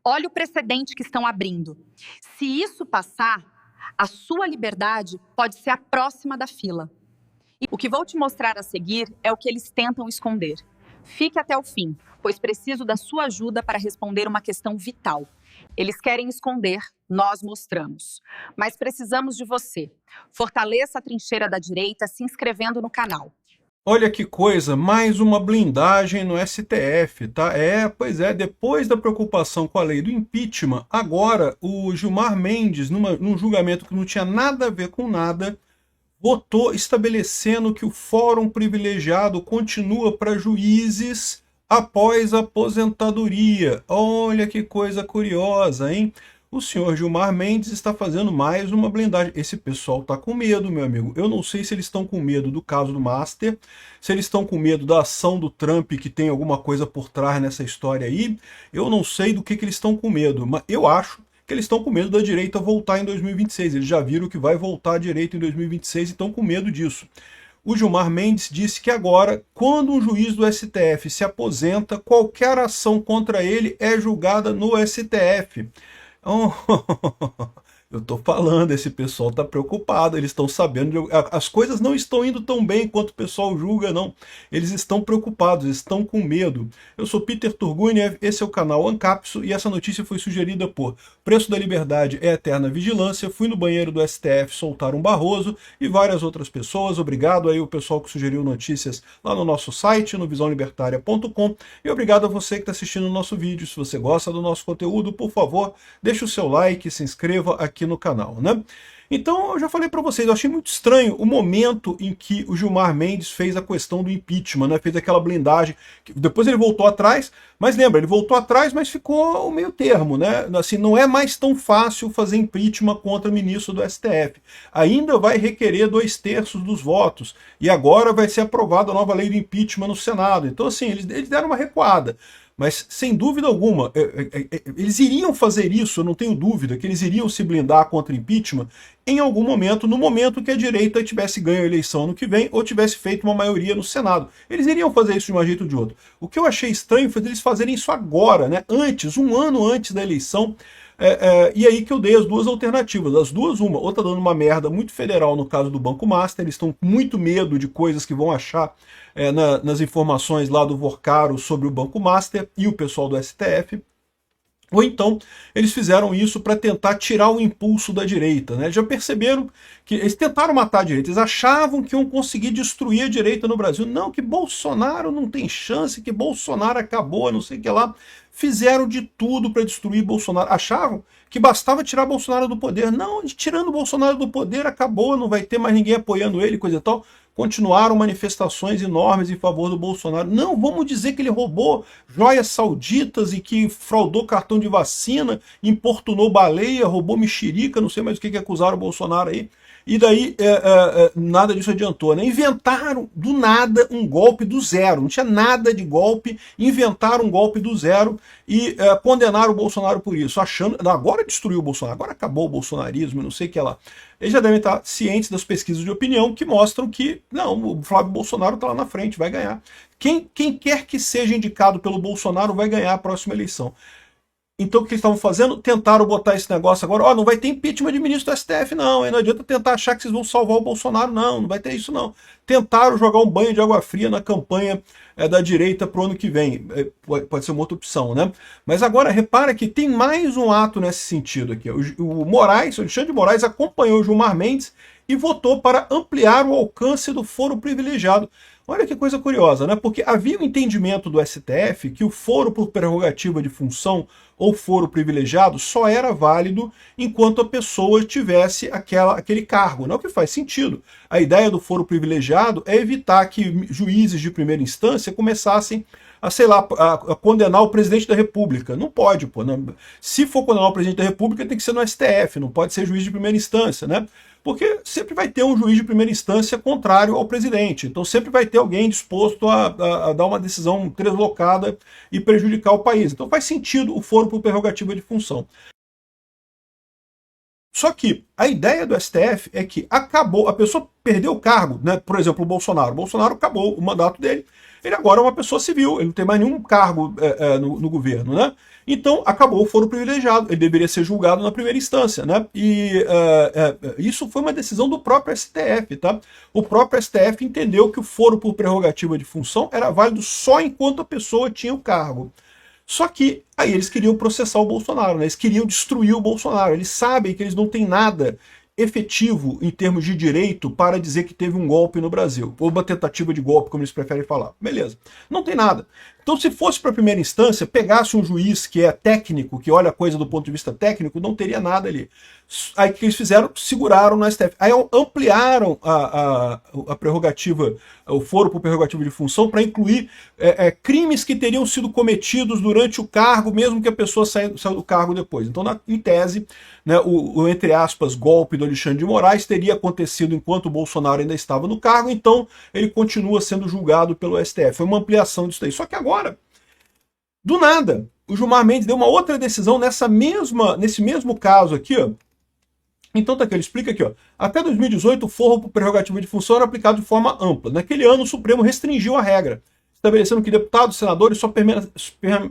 Olha o precedente que estão abrindo. Se isso passar, a sua liberdade pode ser a próxima da fila. E o que vou te mostrar a seguir é o que eles tentam esconder. Fique até o fim, pois preciso da sua ajuda para responder uma questão vital. Eles querem esconder, nós mostramos. Mas precisamos de você. Fortaleça a trincheira da direita se inscrevendo no canal. Olha que coisa, mais uma blindagem no STF, tá? Pois é, depois da preocupação com a lei do impeachment, agora o Gilmar Mendes, num julgamento que não tinha nada a ver com nada, votou estabelecendo que o fórum privilegiado continua para juízes após a aposentadoria. Olha que coisa curiosa, hein? O senhor Gilmar Mendes está fazendo mais uma blindagem. Esse pessoal está com medo, meu amigo. Eu não sei se eles estão com medo do caso do Master, se eles estão com medo da ação do Trump, que tem alguma coisa por trás nessa história aí. Eu não sei do que eles estão com medo, mas eu acho que eles estão com medo da direita voltar em 2026. Eles já viram que vai voltar a direita em 2026 e estão com medo disso. O Gilmar Mendes disse que agora, quando um juiz do STF se aposenta, qualquer ação contra ele é julgada no STF. Oh, eu tô falando, esse pessoal tá preocupado, eles estão sabendo, as coisas não estão indo tão bem quanto o pessoal julga, não. Eles estão preocupados, estão com medo. Eu sou Peter Turguniev, esse é o canal Ancapso e essa notícia foi sugerida por Preço da Liberdade é Eterna Vigilância, Fui no Banheiro do STF soltar um Barroso e várias outras pessoas. Obrigado aí o pessoal que sugeriu notícias lá no nosso site, no visãolibertaria.com, e obrigado a você que está assistindo o nosso vídeo. Se você gosta do nosso conteúdo, por favor, deixe o seu like, se inscreva aqui no canal, né? Então, eu já falei para vocês, eu achei muito estranho o momento em que o Gilmar Mendes fez a questão do impeachment, né? Fez aquela blindagem, depois ele voltou atrás, mas lembra, ele voltou atrás, mas ficou o meio termo, né? Assim, não é mais tão fácil fazer impeachment contra ministro do STF. Ainda vai requerer 2/3 dos votos, e agora vai ser aprovada a nova lei do impeachment no Senado. Então, assim, eles deram uma recuada. Mas, sem dúvida alguma, eles iriam fazer isso, eu não tenho dúvida, que eles iriam se blindar contra impeachment em algum momento, no momento que a direita tivesse ganho a eleição ano que vem, ou tivesse feito uma maioria no Senado. Eles iriam fazer isso de um jeito ou de outro. O que eu achei estranho foi eles fazerem isso agora, né? Antes, um ano antes da eleição. E aí que eu dei as duas alternativas, as duas, ou tá dando uma merda muito federal no caso do Banco Master, eles estão com muito medo de coisas que vão achar nas informações lá do Vorcaro sobre o Banco Master e o pessoal do STF, ou então eles fizeram isso para tentar tirar o impulso da direita, né? Já perceberam que eles tentaram matar a direita, eles achavam que iam conseguir destruir a direita no Brasil. Não, que Bolsonaro não tem chance, que Bolsonaro acabou, não sei o que lá. Fizeram de tudo para destruir Bolsonaro. Achavam que bastava tirar Bolsonaro do poder. Não, tirando Bolsonaro do poder acabou, não vai ter mais ninguém apoiando ele, coisa e tal. Continuaram manifestações enormes em favor do Bolsonaro. Não, vamos dizer que ele roubou joias sauditas e que fraudou cartão de vacina, importunou baleia, roubou mexerica, não sei mais o que acusaram o Bolsonaro aí. E daí nada disso adiantou, né? Inventaram do nada um golpe do zero, não tinha nada de golpe, inventaram um golpe do zero e condenaram o Bolsonaro por isso, achando, agora destruiu o Bolsonaro, agora acabou o bolsonarismo, não sei o que lá. Eles já devem estar cientes das pesquisas de opinião que mostram que, não, o Flávio Bolsonaro está lá na frente, vai ganhar. Quem quer que seja indicado pelo Bolsonaro vai ganhar a próxima eleição. Então o que eles estavam fazendo? Tentaram botar esse negócio agora, não vai ter impeachment de ministro do STF não, não adianta tentar achar que vocês vão salvar o Bolsonaro, não vai ter isso não. Tentaram jogar um banho de água fria na campanha da direita para o ano que vem, pode ser uma outra opção, né? Mas agora repara que tem mais um ato nesse sentido aqui. O Moraes, o Alexandre de Moraes acompanhou o Gilmar Mendes e votou para ampliar o alcance do foro privilegiado. Olha que coisa curiosa, né? Porque havia um entendimento do STF que o foro por prerrogativa de função ou foro privilegiado só era válido enquanto a pessoa tivesse aquele cargo, não, o que faz sentido. A ideia do foro privilegiado é evitar que juízes de primeira instância começassem a, sei lá, a condenar o presidente da República. Não pode, pô. Não. Se for condenar o presidente da República, tem que ser no STF, não pode ser juiz de primeira instância, né? Porque sempre vai ter um juiz de primeira instância contrário ao presidente. Então sempre vai ter alguém disposto a dar uma decisão deslocada e prejudicar o país. Então faz sentido o foro por prerrogativa de função. Só que a ideia do STF é que acabou, a pessoa perdeu o cargo, né? Por exemplo, o Bolsonaro. O Bolsonaro acabou o mandato dele, ele agora é uma pessoa civil, ele não tem mais nenhum cargo no governo, né? Então acabou o foro privilegiado, ele deveria ser julgado na primeira instância, né? E isso foi uma decisão do próprio STF, tá? O próprio STF entendeu que o foro por prerrogativa de função era válido só enquanto a pessoa tinha o cargo. Só que aí eles queriam processar o Bolsonaro, né? Eles queriam destruir o Bolsonaro. Eles sabem que eles não têm nada efetivo em termos de direito para dizer que teve um golpe no Brasil, ou uma tentativa de golpe, como eles preferem falar. Beleza. Não tem nada. Então, se fosse para a primeira instância, pegasse um juiz que é técnico, que olha a coisa do ponto de vista técnico, não teria nada ali. Aí o que eles fizeram? Seguraram no STF. Aí ampliaram a prerrogativa, o foro por prerrogativa de função, para incluir crimes que teriam sido cometidos durante o cargo, mesmo que a pessoa saiu do cargo depois. Então, em tese, né, o entre aspas, golpe do Alexandre de Moraes teria acontecido enquanto o Bolsonaro ainda estava no cargo, então ele continua sendo julgado pelo STF. Foi uma ampliação disso daí. Só que agora, do nada, o Gilmar Mendes deu uma outra decisão nesse mesmo caso aqui, ó. Então tá aqui, ele explica aqui, ó. Até 2018, o foro por prerrogativa de função era aplicado de forma ampla. Naquele ano, o Supremo restringiu a regra, estabelecendo que deputados e senadores só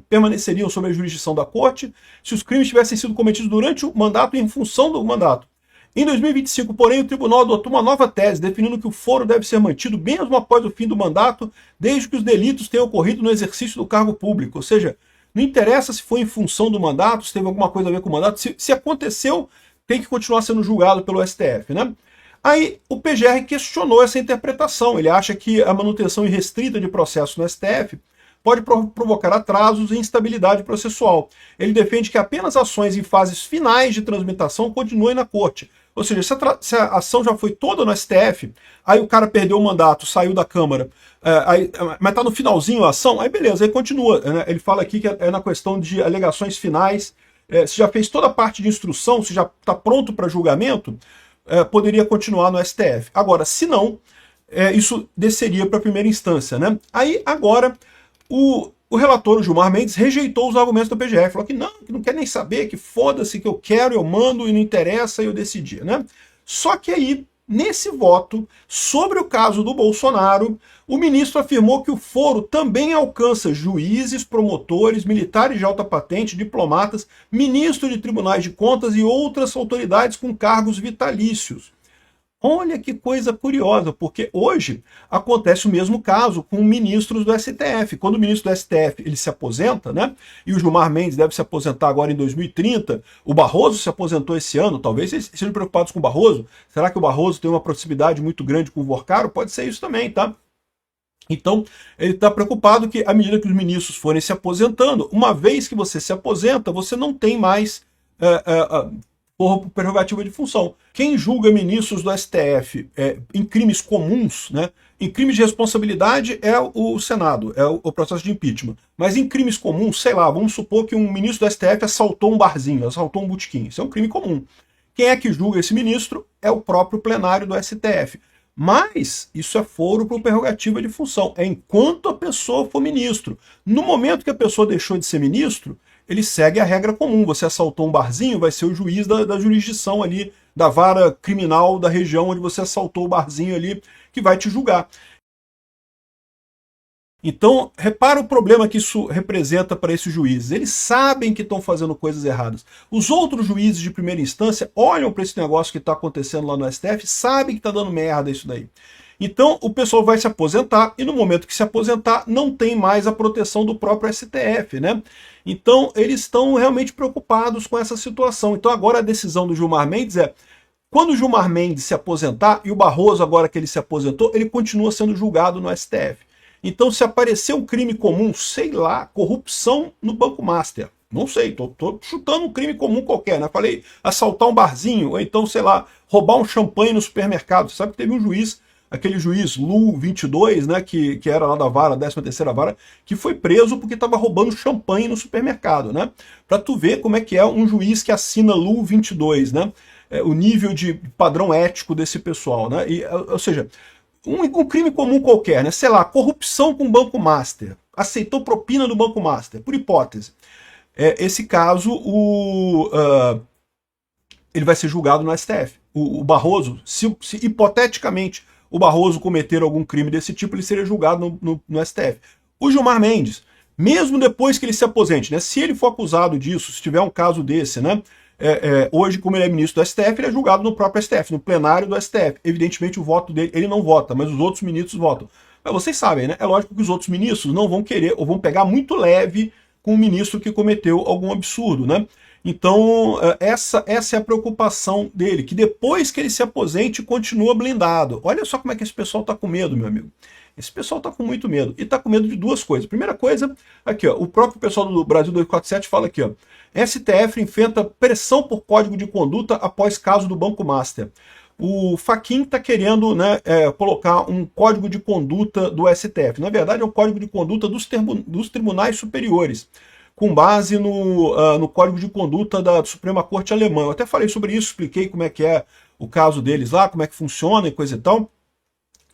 permaneceriam sob a jurisdição da Corte se os crimes tivessem sido cometidos durante o mandato e em função do mandato. Em 2025, porém, o tribunal adotou uma nova tese, definindo que o foro deve ser mantido mesmo após o fim do mandato, desde que os delitos tenham ocorrido no exercício do cargo público. Ou seja, não interessa se foi em função do mandato, se teve alguma coisa a ver com o mandato, se aconteceu, tem que continuar sendo julgado pelo STF, né? Aí o PGR questionou essa interpretação. Ele acha que a manutenção irrestrita de processo no STF pode provocar atrasos e instabilidade processual. Ele defende que apenas ações em fases finais de transmutação continuem na Corte. Ou seja, se a ação já foi toda no STF, aí o cara perdeu o mandato, saiu da Câmara, mas está no finalzinho a ação, aí beleza, aí continua. Né? Ele fala aqui que é na questão de alegações finais, se já fez toda a parte de instrução, se já está pronto para julgamento, poderia continuar no STF. Agora, se não, isso desceria para a primeira instância. Né? Aí, agora, o relator, o Gilmar Mendes, rejeitou os argumentos do PGR, falou que não quer nem saber, que foda-se, que eu quero, eu mando, e não interessa, eu decidi. Né? Só que aí, nesse voto, sobre o caso do Bolsonaro, o ministro afirmou que o foro também alcança juízes, promotores, militares de alta patente, diplomatas, ministros de tribunais de contas e outras autoridades com cargos vitalícios. Olha que coisa curiosa, porque hoje acontece o mesmo caso com ministros do STF. Quando o ministro do STF ele se aposenta, né? E o Gilmar Mendes deve se aposentar agora em 2030, o Barroso se aposentou esse ano, talvez eles sejam preocupados com o Barroso. Será que o Barroso tem uma proximidade muito grande com o Vorcaro? Pode ser isso também, tá? Então, ele está preocupado que, à medida que os ministros forem se aposentando, uma vez que você se aposenta, você não tem mais por prerrogativa de função. Quem julga ministros do STF em crimes comuns, né, em crimes de responsabilidade é o Senado, é o processo de impeachment. Mas em crimes comuns, sei lá, vamos supor que um ministro do STF assaltou um barzinho, assaltou um botequim. Isso é um crime comum. Quem é que julga esse ministro? É o próprio plenário do STF. Mas isso é foro por prerrogativa de função. É enquanto a pessoa for ministro. No momento que a pessoa deixou de ser ministro, ele segue a regra comum. Você assaltou um barzinho, vai ser o juiz da jurisdição ali, da vara criminal da região onde você assaltou o barzinho ali, que vai te julgar. Então, repara o problema que isso representa para esses juízes. Eles sabem que estão fazendo coisas erradas. Os outros juízes de primeira instância olham para esse negócio que está acontecendo lá no STF, sabem que está dando merda isso daí. Então, o pessoal vai se aposentar, e no momento que se aposentar, não tem mais a proteção do próprio STF, né? Então, eles estão realmente preocupados com essa situação. Então, agora a decisão do Gilmar Mendes é, quando o Gilmar Mendes se aposentar, e o Barroso, agora que ele se aposentou, ele continua sendo julgado no STF. Então, se aparecer um crime comum, sei lá, corrupção no Banco Master, não sei, tô chutando um crime comum qualquer, né? Falei assaltar um barzinho, ou então, sei lá, roubar um champanhe no supermercado. Você sabe que teve um juiz, aquele juiz Lu 22, né, que era lá da vara, 13ª vara, que foi preso porque estava roubando champanhe no supermercado, né? Para tu ver como é que é um juiz que assina Lu 22, né? O nível de padrão ético desse pessoal, né? E, ou seja, um crime comum qualquer, né? Sei lá, corrupção com o Banco Master, aceitou propina do Banco Master, por hipótese. Esse caso, ele vai ser julgado no STF. O Barroso, se hipoteticamente o Barroso cometer algum crime desse tipo, ele seria julgado no STF. O Gilmar Mendes, mesmo depois que ele se aposente, né, se ele for acusado disso, se tiver um caso desse, né, hoje, como ele é ministro do STF, ele é julgado no próprio STF, no plenário do STF. Evidentemente, o voto dele, ele não vota, mas os outros ministros votam. Mas vocês sabem, né? É lógico que os outros ministros não vão querer, ou vão pegar muito leve com o ministro que cometeu algum absurdo, né? Então, essa é a preocupação dele, que depois que ele se aposente, continua blindado. Olha só como é que esse pessoal está com medo, meu amigo. Esse pessoal está com muito medo. E está com medo de duas coisas. Primeira coisa, aqui, ó, o próprio pessoal do Brasil 247 fala aqui, ó, STF enfrenta pressão por código de conduta após caso do Banco Master. O Fachin está querendo, né, colocar um código de conduta do STF. Na verdade, é um código de conduta dos tribunais superiores, com base no código de conduta da Suprema Corte Alemã. Eu até falei sobre isso, expliquei como é que é o caso deles lá, como é que funciona e coisa e tal.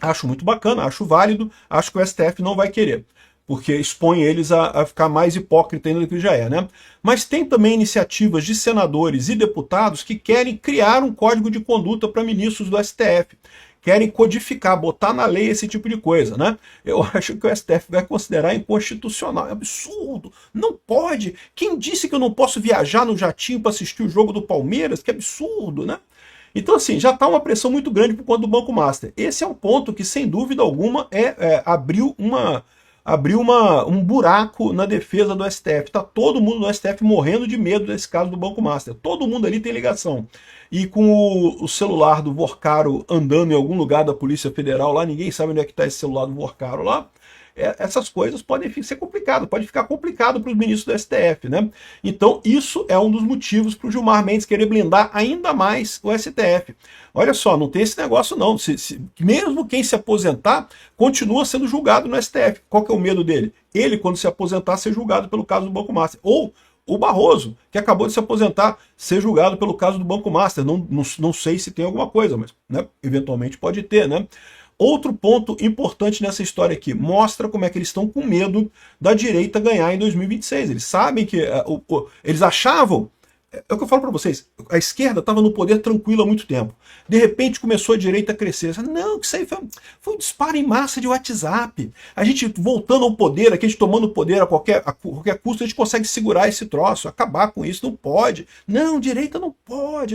Acho muito bacana, acho válido, acho que o STF não vai querer, porque expõe eles a ficar mais hipócrita ainda do que já é, né? Mas tem também iniciativas de senadores e deputados que querem criar um código de conduta para ministros do STF. Querem codificar, botar na lei esse tipo de coisa, né? Eu acho que o STF vai considerar inconstitucional. É absurdo, não pode. Quem disse que eu não posso viajar no jatinho para assistir o jogo do Palmeiras? Que absurdo, né? Então, assim, já está uma pressão muito grande por conta do Banco Master. Esse é um ponto que, sem dúvida alguma, abriu um buraco na defesa do STF. Está todo mundo no STF morrendo de medo desse caso do Banco Master. Todo mundo ali tem ligação. E com o celular do Vorcaro andando em algum lugar da Polícia Federal lá, ninguém sabe onde é que está esse celular do Vorcaro lá, essas coisas podem ser complicadas, pode ficar complicado para os ministros do STF, né? Então isso é um dos motivos para o Gilmar Mendes querer blindar ainda mais o STF. Olha só, não tem esse negócio não, mesmo quem se aposentar, continua sendo julgado no STF. Qual que é o medo dele? Ele, quando se aposentar, ser julgado pelo caso do Banco Master. Ou o Barroso, que acabou de se aposentar, ser julgado pelo caso do Banco Master. Não sei se tem alguma coisa, mas, né, eventualmente pode ter, né? Outro ponto importante nessa história aqui, mostra como é que eles estão com medo da direita ganhar em 2026. Eles sabem que eles achavam, é o que eu falo para vocês, a esquerda estava no poder tranquilo há muito tempo. De repente começou a direita a crescer. Não, isso aí foi um disparo em massa de WhatsApp. A gente voltando ao poder, aqui a gente tomando o poder a qualquer custo, a gente consegue segurar esse troço, acabar com isso. Não pode. Não, direita não pode,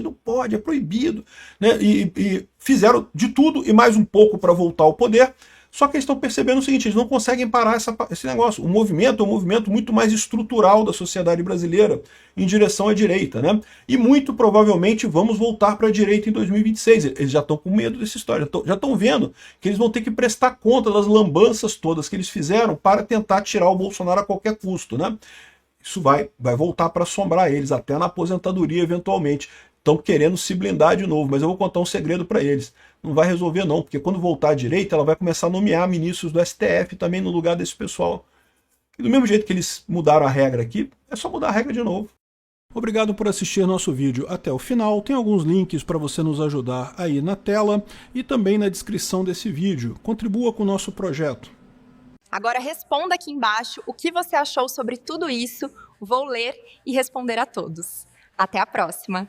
é proibido. Né? E fizeram de tudo e mais um pouco para voltar ao poder. Só que eles estão percebendo o seguinte, eles não conseguem parar esse negócio. O movimento é um movimento muito mais estrutural da sociedade brasileira em direção à direita, né? E muito provavelmente vamos voltar para a direita em 2026. Eles já estão com medo dessa história, já estão vendo que eles vão ter que prestar conta das lambanças todas que eles fizeram para tentar tirar o Bolsonaro a qualquer custo, né? Isso vai voltar para assombrar eles, até na aposentadoria eventualmente. Estão querendo se blindar de novo, mas eu vou contar um segredo para eles. Não vai resolver não, porque quando voltar à direita, ela vai começar a nomear ministros do STF também no lugar desse pessoal. E do mesmo jeito que eles mudaram a regra aqui, é só mudar a regra de novo. Obrigado por assistir nosso vídeo até o final. Tem alguns links para você nos ajudar aí na tela e também na descrição desse vídeo. Contribua com o nosso projeto. Agora responda aqui embaixo o que você achou sobre tudo isso. Vou ler e responder a todos. Até a próxima!